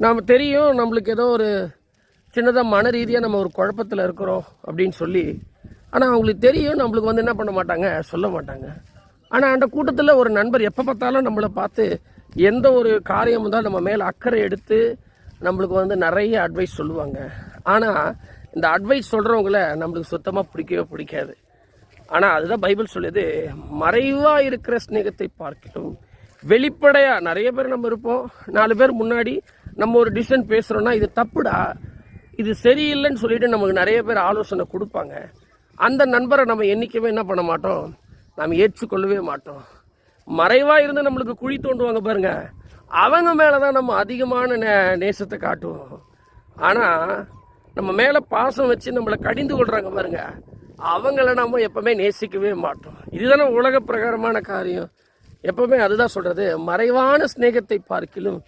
நாம் தெரியும் நம்மளுக்கு ஏதோ ஒரு சின்னதாக மன ரீதியாக நம்ம ஒரு குழப்பத்தில் இருக்கிறோம் அப்படின்னு சொல்லி. ஆனால் அவங்களுக்கு தெரியும் நம்மளுக்கு என்ன பண்ண மாட்டாங்க, சொல்ல மாட்டாங்க. ஆனால் அந்த கூட்டத்தில் ஒரு நண்பர் எப்போ பார்த்தாலும் நம்மளை பார்த்து எந்த ஒரு காரியம் இருந்தாலும் நம்ம மேலே அக்கறை எடுத்து நம்மளுக்கு நிறைய அட்வைஸ் சொல்லுவாங்க. ஆனால் இந்த அட்வைஸ் சொல்கிறவங்கள நம்மளுக்கு சுத்தமாக பிடிக்கவே பிடிக்காது. ஆனால் அதுதான் பைபிள் சொல்லுது, மறைவாக இருக்கிற ஸ்நேகத்தை பார்க்கணும் வெளிப்படையாக. நிறைய பேர் நம்ம இருப்போம், 4 பேர் முன்னாடி நம்ம ஒரு டிசிஷன் பேசுகிறோன்னா இது தப்புடா, இது சரியில்லைன்னு சொல்லிட்டு நமக்கு நிறைய பேர் ஆலோசனை கொடுப்பாங்க. அந்த நண்பரை நம்ம என்றைக்குமே என்ன பண்ண மாட்டோம், நாம் ஏற்றுக்கொள்ளவே மாட்டோம். மறைவாக இருந்து நம்மளுக்கு குழி தோண்டுவாங்க பாருங்க, அவங்க மேலே தான் நம்ம அதிகமான நேசத்தை காட்டுவோம். ஆனால் நம்ம மேலே பாசம் வச்சு நம்மளை கடிந்து கொள்கிறாங்க பாருங்க, அவங்கள நம்ம எப்பவுமே நேசிக்கவே மாட்டோம். இதுதானே உலக பிரகாரமான காரியம். எப்பவுமே அதுதான் சொல்கிறது, மறைவான ஸ்நேகத்தை பார்க்கிலும்